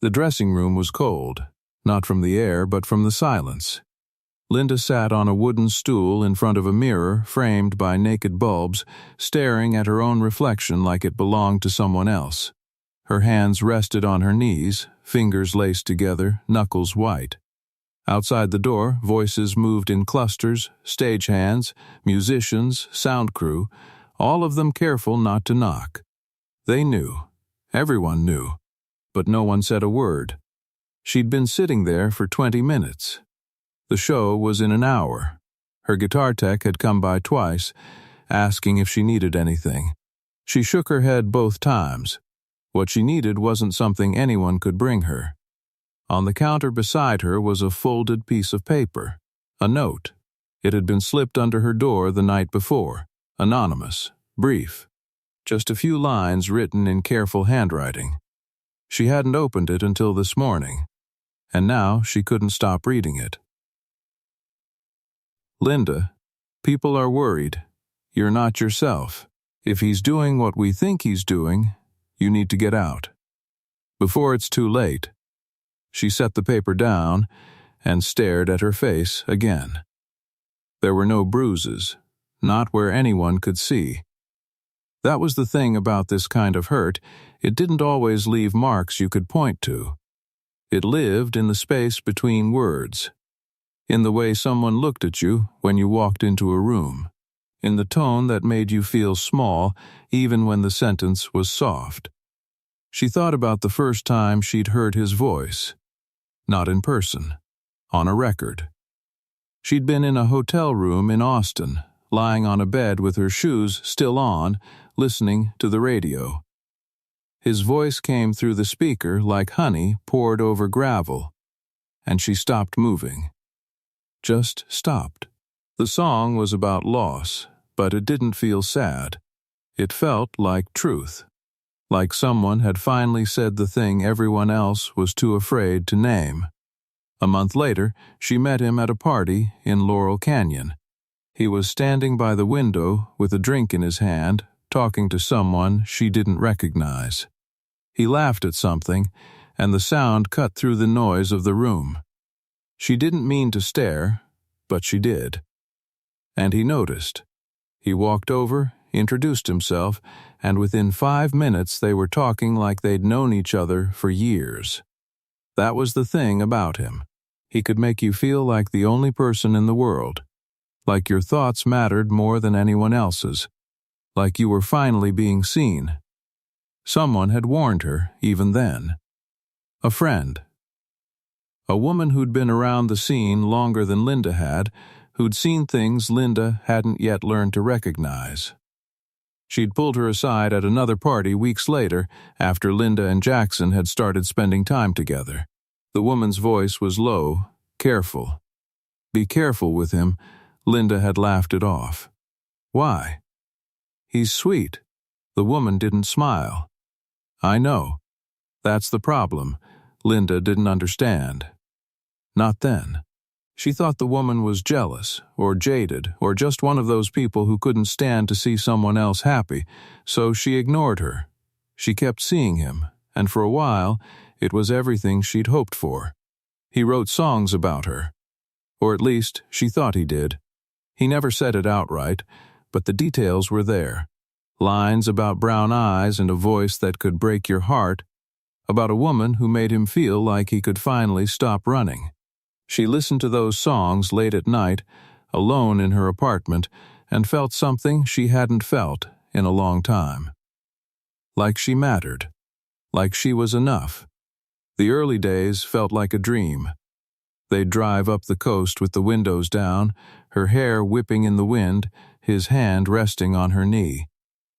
The dressing room was cold, not from the air but from the silence. Linda sat on a wooden stool in front of a mirror framed by naked bulbs, staring at her own reflection like it belonged to someone else. Her hands rested on her knees, fingers laced together, knuckles white. Outside the door, voices moved in clusters, stagehands, musicians, sound crew, all of them careful not to knock. They knew. Everyone knew. But no one said a word. She'd been sitting there for 20 minutes. The show was in an hour. Her guitar tech had come by twice, asking if she needed anything. She shook her head both times. What she needed wasn't something anyone could bring her. On the counter beside her was a folded piece of paper, a note. It had been slipped under her door the night before, anonymous, brief. Just a few lines written in careful handwriting. She hadn't opened it until this morning, and now she couldn't stop reading it. Linda, people are worried. You're not yourself. If he's doing what we think he's doing, you need to get out. Before it's too late. She set the paper down and stared at her face again. There were no bruises, not where anyone could see. That was the thing about this kind of hurt, it didn't always leave marks you could point to. It lived in the space between words, in the way someone looked at you when you walked into a room, in the tone that made you feel small even when the sentence was soft. She thought about the first time she'd heard his voice. Not in person, on a record. She'd been in a hotel room in Austin, lying on a bed with her shoes still on, listening to the radio. His voice came through the speaker like honey poured over gravel, and she stopped moving. Just stopped. The song was about loss, but it didn't feel sad. It felt like truth, like someone had finally said the thing everyone else was too afraid to name. A month later, she met him at a party in Laurel Canyon. He was standing by the window with a drink in his hand, talking to someone she didn't recognize. He laughed at something, and the sound cut through the noise of the room. She didn't mean to stare, but she did. And he noticed. He walked over, introduced himself, and within 5 minutes they were talking like they'd known each other for years. That was the thing about him. He could make you feel like the only person in the world, like your thoughts mattered more than anyone else's, like you were finally being seen. Someone had warned her, even then. A friend. A woman who'd been around the scene longer than Linda had, who'd seen things Linda hadn't yet learned to recognize. She'd pulled her aside at another party weeks later, after Linda and Jackson had started spending time together. The woman's voice was low, careful. Be careful with him, Linda had laughed it off. Why? He's sweet. The woman didn't smile. I know. That's the problem. Linda didn't understand. Not then. She thought the woman was jealous, or jaded, or just one of those people who couldn't stand to see someone else happy, so she ignored her. She kept seeing him, and for a while, it was everything she'd hoped for. He wrote songs about her. Or at least, she thought he did. He never said it outright, but the details were there. Lines about brown eyes and a voice that could break your heart, about a woman who made him feel like he could finally stop running. She listened to those songs late at night, alone in her apartment, and felt something she hadn't felt in a long time. Like she mattered. Like she was enough. The early days felt like a dream. They'd drive up the coast with the windows down, her hair whipping in the wind, his hand resting on her knee.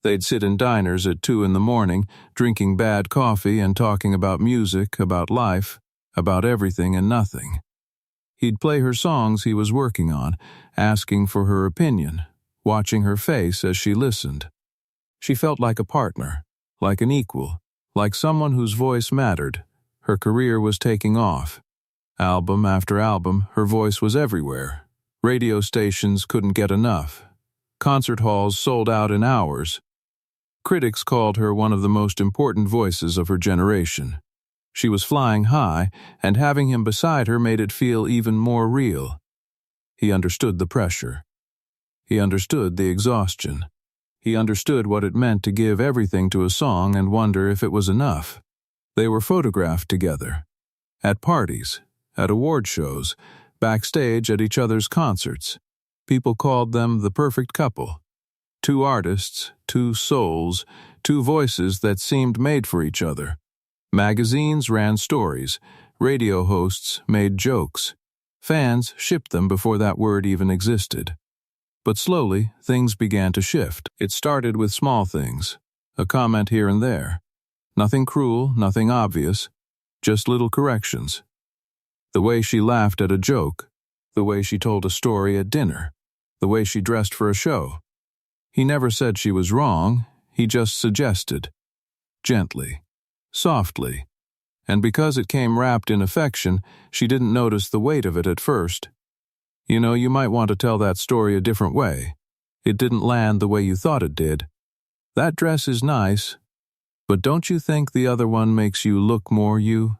They'd sit in diners at 2 a.m, drinking bad coffee and talking about music, about life, about everything and nothing. He'd play her songs he was working on, asking for her opinion, watching her face as she listened. She felt like a partner, like an equal, like someone whose voice mattered. Her career was taking off. Album after album, her voice was everywhere. Radio stations couldn't get enough. Concert halls sold out in hours. Critics called her one of the most important voices of her generation. She was flying high, and having him beside her made it feel even more real. He understood the pressure. He understood the exhaustion. He understood what it meant to give everything to a song and wonder if it was enough. They were photographed together. At parties, at award shows, backstage at each other's concerts. People called them the perfect couple. Two artists, two souls, two voices that seemed made for each other. Magazines ran stories. Radio hosts made jokes. Fans shipped them before that word even existed. But slowly, things began to shift. It started with small things, a comment here and there. Nothing cruel, nothing obvious, just little corrections. The way she laughed at a joke, the way she told a story at dinner, the way she dressed for a show. He never said she was wrong, he just suggested. Gently, softly. And because it came wrapped in affection, she didn't notice the weight of it at first. You know, you might want to tell that story a different way. It didn't land the way you thought it did. That dress is nice, but don't you think the other one makes you look more you?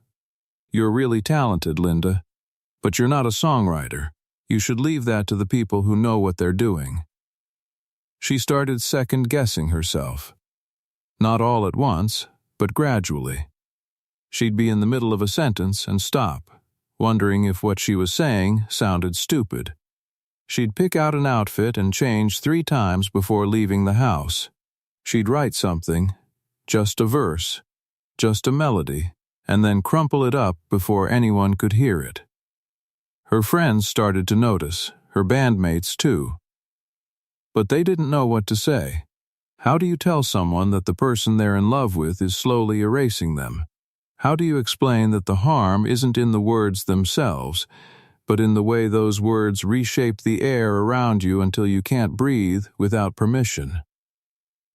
You're really talented, Linda, but you're not a songwriter. You should leave that to the people who know what they're doing. She started second-guessing herself. Not all at once, but gradually. She'd be in the middle of a sentence and stop, wondering if what she was saying sounded stupid. She'd pick out an outfit and change 3 times before leaving the house. She'd write something, just a verse, just a melody, and then crumple it up before anyone could hear it. Her friends started to notice, her bandmates too. But they didn't know what to say. How do you tell someone that the person they're in love with is slowly erasing them? How do you explain that the harm isn't in the words themselves, but in the way those words reshape the air around you until you can't breathe without permission?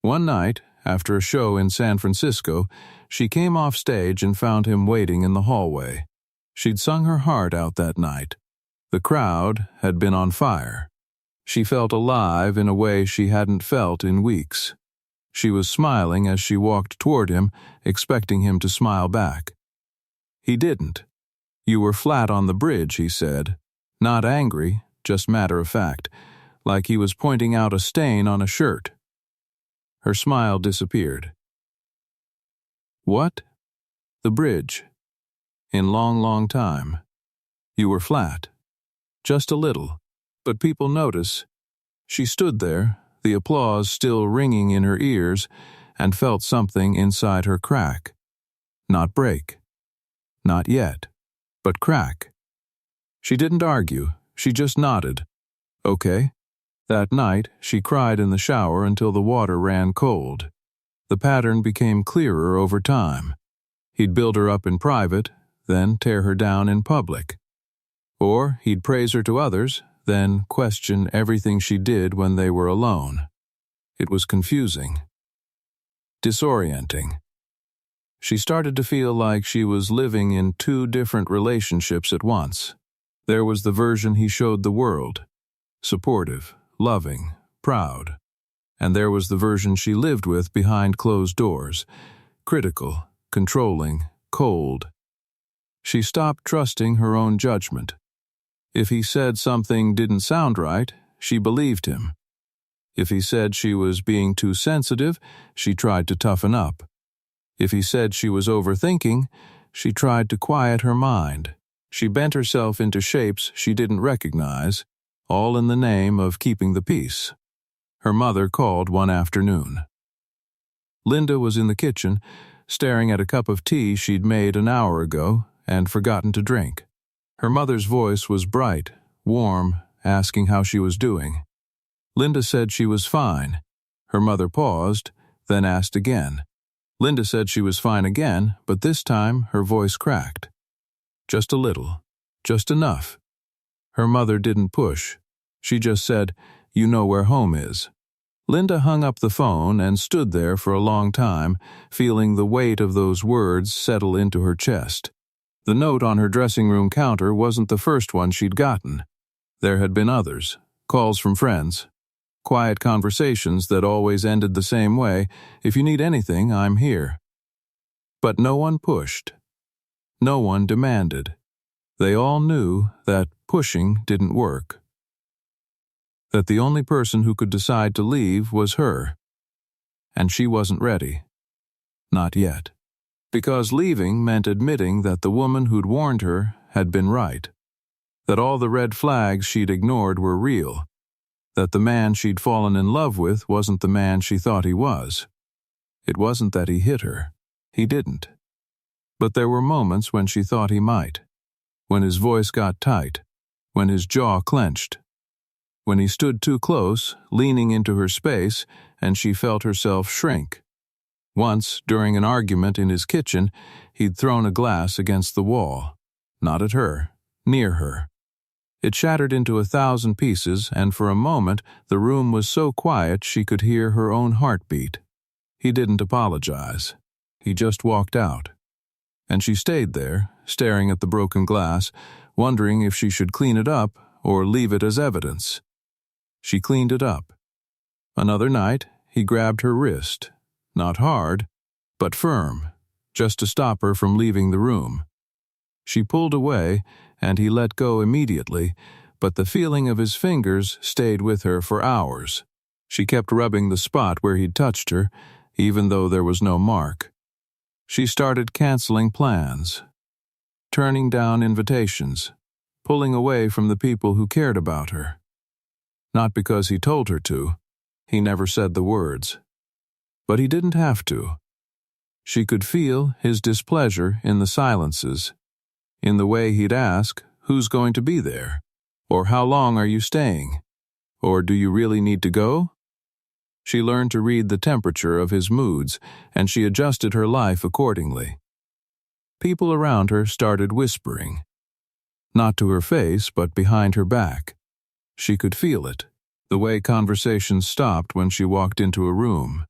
One night, after a show in San Francisco, she came off stage and found him waiting in the hallway. She'd sung her heart out that night. The crowd had been on fire. She felt alive in a way she hadn't felt in weeks. She was smiling as she walked toward him, expecting him to smile back. He didn't. "You were flat on the bridge," he said. Not angry, just matter of fact, like he was pointing out a stain on a shirt. Her smile disappeared. "What?" "The bridge. In long time. You were flat. Just a little. But people notice." She stood there, the applause still ringing in her ears, and felt something inside her crack. Not break. Not yet. But crack. She didn't argue, she just nodded. Okay. That night, she cried in the shower until the water ran cold. The pattern became clearer over time. He'd build her up in private, then tear her down in public. Or he'd praise her to others, then question everything she did when they were alone. It was confusing. Disorienting. She started to feel like she was living in 2 different relationships at once. There was the version he showed the world, supportive, loving, proud. And there was the version she lived with behind closed doors, critical, controlling, cold. She stopped trusting her own judgment. If he said something didn't sound right, she believed him. If he said she was being too sensitive, she tried to toughen up. If he said she was overthinking, she tried to quiet her mind. She bent herself into shapes she didn't recognize, all in the name of keeping the peace. Her mother called one afternoon. Linda was in the kitchen, staring at a cup of tea she'd made an hour ago and forgotten to drink. Her mother's voice was bright, warm, asking how she was doing. Linda said she was fine. Her mother paused, then asked again. Linda said she was fine again, but this time her voice cracked. Just a little. Just enough. Her mother didn't push. She just said, "You know where home is." Linda hung up the phone and stood there for a long time, feeling the weight of those words settle into her chest. The note on her dressing room counter wasn't the first one she'd gotten. There had been others, calls from friends, quiet conversations that always ended the same way, "If you need anything, I'm here." But no one pushed. No one demanded. They all knew that pushing didn't work. That the only person who could decide to leave was her. And she wasn't ready. Not yet. Because leaving meant admitting that the woman who'd warned her had been right. That all the red flags she'd ignored were real. That the man she'd fallen in love with wasn't the man she thought he was. It wasn't that he hit her. He didn't. But there were moments when she thought he might. When his voice got tight. When his jaw clenched. When he stood too close, leaning into her space, and she felt herself shrink. Once, during an argument in his kitchen, he'd thrown a glass against the wall. Not at her. Near her. It shattered into 1,000 pieces, and for a moment the room was so quiet she could hear her own heartbeat. He didn't apologize. He just walked out. And she stayed there, staring at the broken glass, wondering if she should clean it up or leave it as evidence. She cleaned it up. Another night, he grabbed her wrist. Not hard, but firm, just to stop her from leaving the room. She pulled away, and he let go immediately, but the feeling of his fingers stayed with her for hours. She kept rubbing the spot where he'd touched her, even though there was no mark. She started canceling plans, turning down invitations, pulling away from the people who cared about her. Not because he told her to. He never said the words. But he didn't have to. She could feel his displeasure in the silences, in the way he'd ask, "Who's going to be there?" Or "How long are you staying?" Or "Do you really need to go?" She learned to read the temperature of his moods, and she adjusted her life accordingly. People around her started whispering. Not to her face, but behind her back. She could feel it, the way conversations stopped when she walked into a room.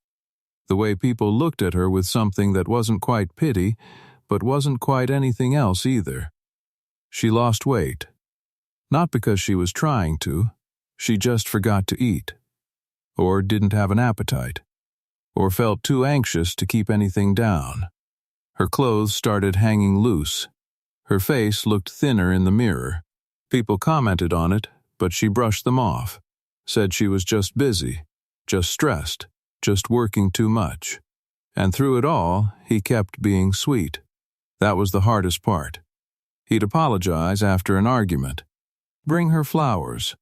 The way people looked at her with something that wasn't quite pity, but wasn't quite anything else either. She lost weight. Not because she was trying to. She just forgot to eat. Or didn't have an appetite. Or felt too anxious to keep anything down. Her clothes started hanging loose. Her face looked thinner in the mirror. People commented on it, but she brushed them off. Said she was just busy, just stressed, just working too much. And through it all, he kept being sweet. That was the hardest part. He'd apologize after an argument. Bring her flowers.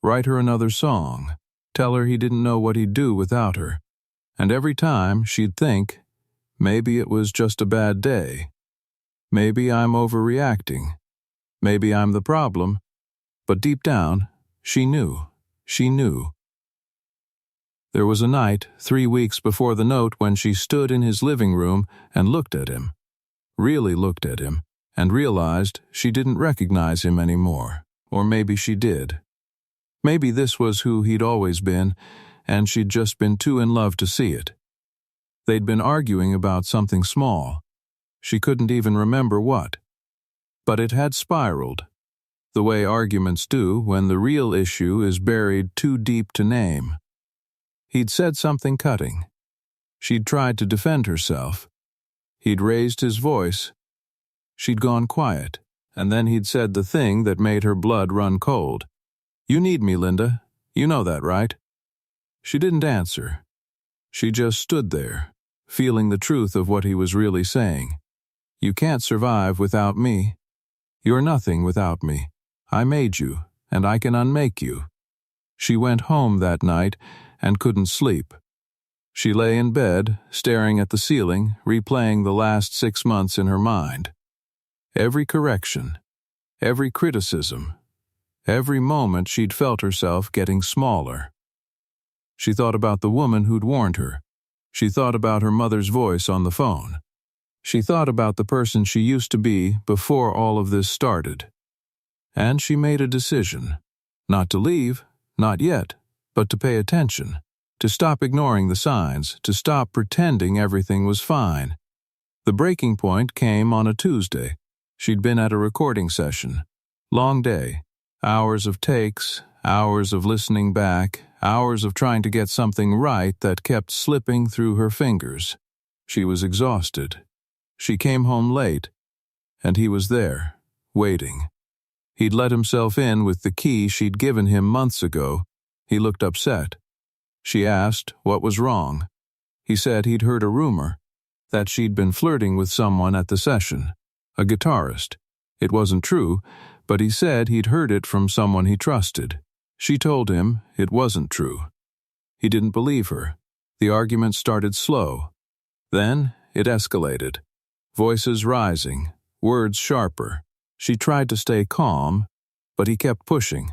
Write her another song. Tell her he didn't know what he'd do without her. And every time she'd think, maybe it was just a bad day. Maybe I'm overreacting. Maybe I'm the problem. But deep down, she knew. She knew. There was a night, 3 weeks before the note, when she stood in his living room and looked at him. Really looked at him, and realized she didn't recognize him anymore. Or maybe she did. Maybe this was who he'd always been, and she'd just been too in love to see it. They'd been arguing about something small. She couldn't even remember what. But it had spiraled, the way arguments do when the real issue is buried too deep to name. He'd said something cutting. She'd tried to defend herself. He'd raised his voice. She'd gone quiet, and then he'd said the thing that made her blood run cold. "You need me, Linda. You know that, right?" She didn't answer. She just stood there, feeling the truth of what he was really saying. "You can't survive without me. You're nothing without me. I made you, and I can unmake you." She went home that night and couldn't sleep. She lay in bed, staring at the ceiling, replaying the last 6 months in her mind. Every correction, every criticism, every moment she'd felt herself getting smaller. She thought about the woman who'd warned her. She thought about her mother's voice on the phone. She thought about the person she used to be before all of this started. And she made a decision. Not to leave, not yet, but to pay attention, to stop ignoring the signs, to stop pretending everything was fine. The breaking point came on a Tuesday. She'd been at a recording session. Long day. Hours of takes, hours of listening back, hours of trying to get something right that kept slipping through her fingers. She was exhausted. She came home late, and he was there, waiting. He'd let himself in with the key she'd given him months ago. He looked upset. She asked what was wrong. He said he'd heard a rumor that she'd been flirting with someone at the session, a guitarist. It wasn't true, but he said he'd heard it from someone he trusted. She told him it wasn't true. He didn't believe her. The argument started slow. Then it escalated. Voices rising, words sharper. She tried to stay calm, but he kept pushing,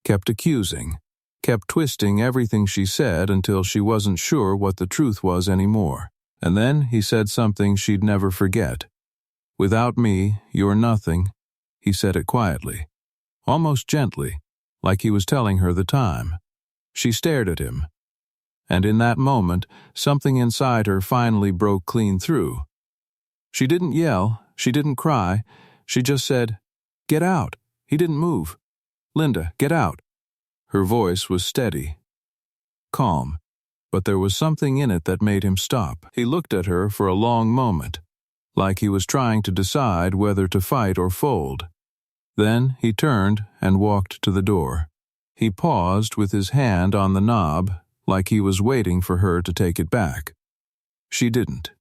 kept accusing, kept twisting everything she said until she wasn't sure what the truth was anymore. And then he said something she'd never forget. "Without me, you're nothing." He said it quietly, almost gently, like he was telling her the time. She stared at him. And in that moment, something inside her finally broke clean through. She didn't yell, she didn't cry, she just said, "Get out." He didn't move. "Linda, get out." Her voice was steady, calm, but there was something in it that made him stop. He looked at her for a long moment, like he was trying to decide whether to fight or fold. Then he turned and walked to the door. He paused with his hand on the knob, like he was waiting for her to take it back. She didn't.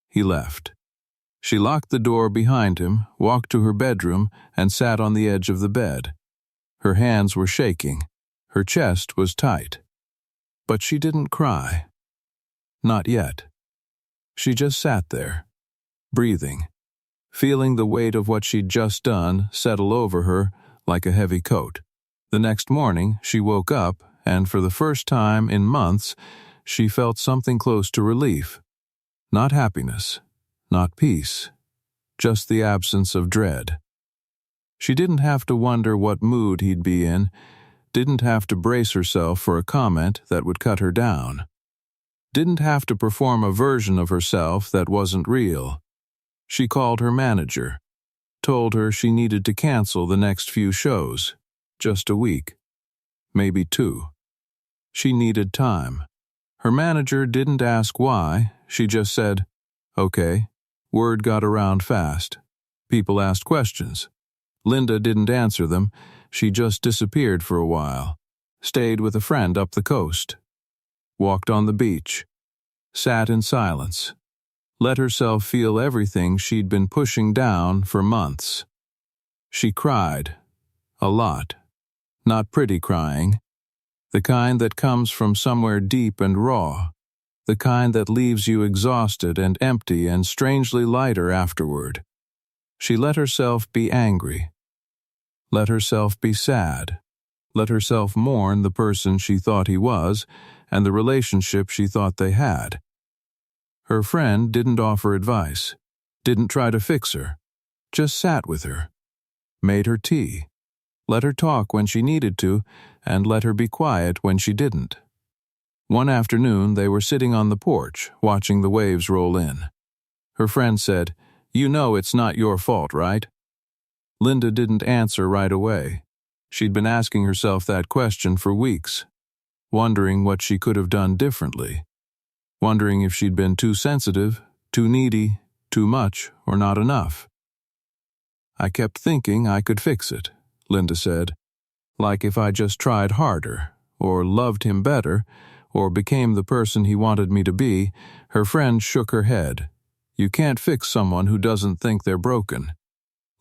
He left. She locked the door behind him, walked to her bedroom, and sat on the edge of the bed. Her hands were shaking. Her chest was tight. But she didn't cry. Not yet. She just sat there, breathing, feeling the weight of what she'd just done settle over her like a heavy coat. The next morning, she woke up, and for the first time in months, she felt something close to relief. Not happiness, not peace, just the absence of dread. She didn't have to wonder what mood he'd be in, didn't have to brace herself for a comment that would cut her down, didn't have to perform a version of herself that wasn't real. She called her manager, told her she needed to cancel the next few shows, just a week, maybe 2. She needed time. Her manager didn't ask why, she just said, "Okay." Word got around fast. People asked questions. Linda didn't answer them, she just disappeared for a while, stayed with a friend up the coast, walked on the beach, sat in silence, let herself feel everything she'd been pushing down for months. She cried, a lot, not pretty crying, the kind that comes from somewhere deep and raw, the kind that leaves you exhausted and empty and strangely lighter afterward. She let herself be angry, let herself be sad, let herself mourn the person she thought he was and the relationship she thought they had. Her friend didn't offer advice, didn't try to fix her, just sat with her, made her tea, let her talk when she needed to, and let her be quiet when she didn't. One afternoon, they were sitting on the porch, watching the waves roll in. Her friend said, "You know it's not your fault, right?" Linda didn't answer right away. She'd been asking herself that question for weeks, wondering what she could have done differently, wondering if she'd been too sensitive, too needy, too much, or not enough. "I kept thinking I could fix it," Linda said. "Like if I just tried harder, or loved him better, or became the person he wanted me to be." Her friend shook her head. "You can't fix someone who doesn't think they're broken."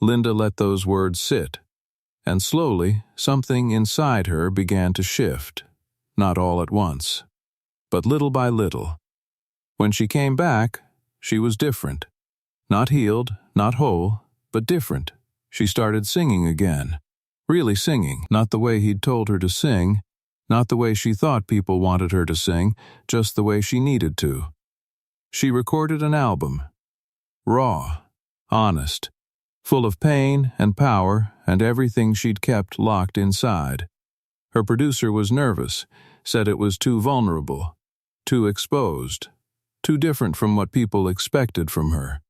Linda let those words sit, and slowly something inside her began to shift, not all at once, but little by little. When she came back, she was different. Not healed, not whole, but different. She started singing again. Really singing, not the way he'd told her to sing, not the way she thought people wanted her to sing, just the way she needed to. She recorded an album. Raw, honest, full of pain and power and everything she'd kept locked inside. Her producer was nervous, said it was too vulnerable, too exposed, too different from what people expected from her.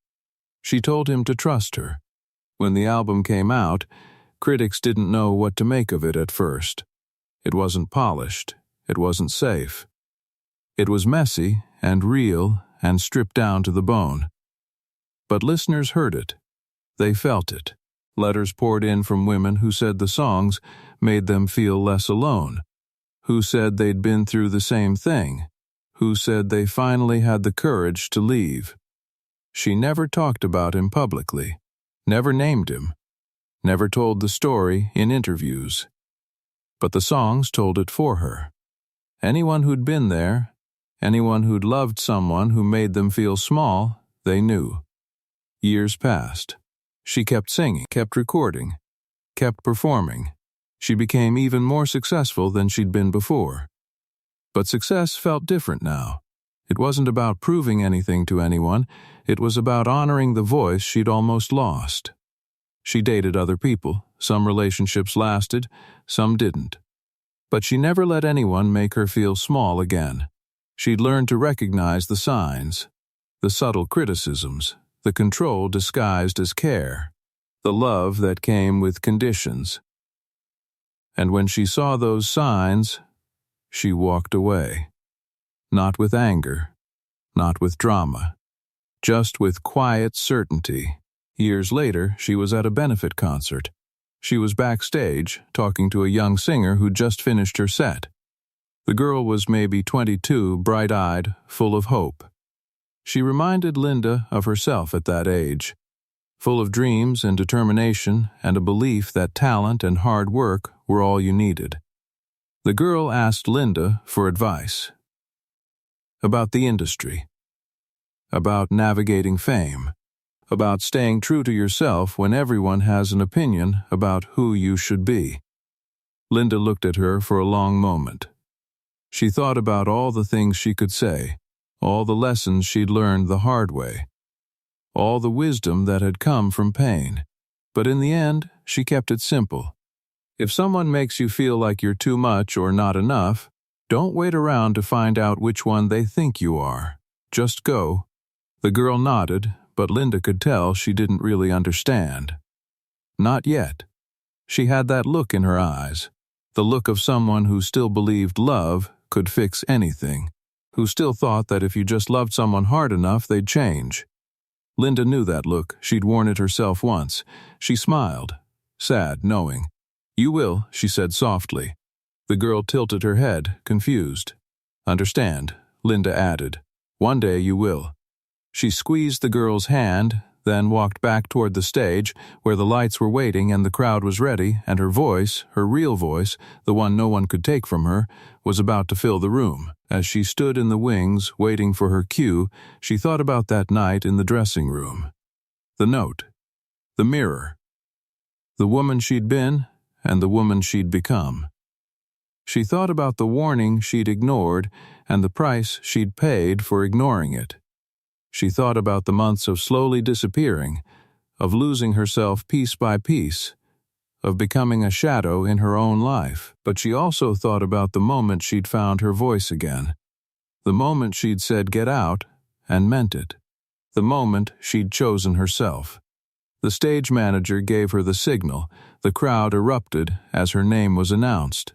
She told him to trust her. When the album came out, critics didn't know what to make of it at first. It wasn't polished. It wasn't safe. It was messy and real and stripped down to the bone. But listeners heard it. They felt it. Letters poured in from women who said the songs made them feel less alone, who said they'd been through the same thing, who said they finally had the courage to leave. She never talked about him publicly, never named him, never told the story in interviews. But the songs told it for her. Anyone who'd been there, anyone who'd loved someone who made them feel small, they knew. Years passed. She kept singing, kept recording, kept performing. She became even more successful than she'd been before. But success felt different now. It wasn't about proving anything to anyone, it was about honoring the voice she'd almost lost. She dated other people. Some relationships lasted, some didn't. But she never let anyone make her feel small again. She'd learned to recognize the signs, the subtle criticisms, the control disguised as care, the love that came with conditions. And when she saw those signs, she walked away. Not with anger, not with drama, just with quiet certainty. Years later, she was at a benefit concert. She was backstage, talking to a young singer who'd just finished her set. The girl was maybe 22, bright-eyed, full of hope. She reminded Linda of herself at that age, full of dreams and determination and a belief that talent and hard work were all you needed. The girl asked Linda for advice. About the industry. About navigating fame. About staying true to yourself when everyone has an opinion about who you should be. Linda looked at her for a long moment. She thought about all the things she could say, all the lessons she'd learned the hard way, all the wisdom that had come from pain. But in the end, she kept it simple. If someone makes you feel like you're too much or not enough, don't wait around to find out which one they think you are. Just go. The girl nodded, but Linda could tell she didn't really understand. Not yet. She had that look in her eyes, the look of someone who still believed love could fix anything, who still thought that if you just loved someone hard enough, they'd change. Linda knew that look. She'd worn it herself once. She smiled, sad, knowing. "You will," she said softly. The girl tilted her head, confused. "Understand," Linda added. "One day you will." She squeezed the girl's hand, then walked back toward the stage, where the lights were waiting and the crowd was ready, and her voice, her real voice, the one no one could take from her, was about to fill the room. As she stood in the wings, waiting for her cue, she thought about that night in the dressing room. The note. The mirror. The woman she'd been, and the woman she'd become. She thought about the warning she'd ignored and the price she'd paid for ignoring it. She thought about the months of slowly disappearing, of losing herself piece by piece, of becoming a shadow in her own life. But she also thought about the moment she'd found her voice again, the moment she'd said get out and meant it, the moment she'd chosen herself. The stage manager gave her the signal. The crowd erupted as her name was announced.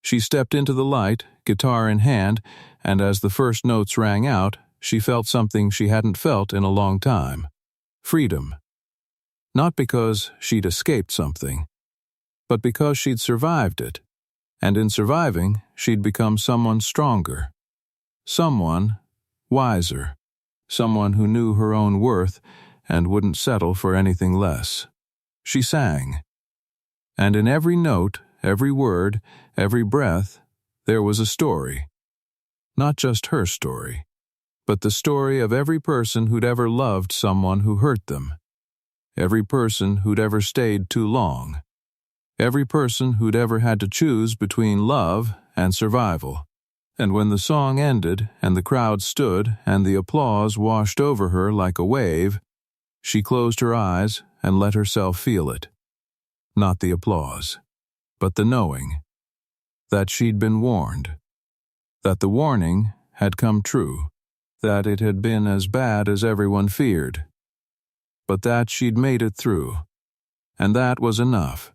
She stepped into the light, guitar in hand, and as the first notes rang out, she felt something she hadn't felt in a long time. Freedom. Not because she'd escaped something, but because she'd survived it. And in surviving, she'd become someone stronger. Someone wiser. Someone who knew her own worth and wouldn't settle for anything less. She sang. And in every note, every word, every breath, there was a story. Not just her story, but the story of every person who'd ever loved someone who hurt them. Every person who'd ever stayed too long. Every person who'd ever had to choose between love and survival. And when the song ended and the crowd stood and the applause washed over her like a wave, she closed her eyes and let herself feel it. Not the applause, but the knowing. That she'd been warned. That the warning had come true. That it had been as bad as everyone feared. But that she'd made it through. And that was enough.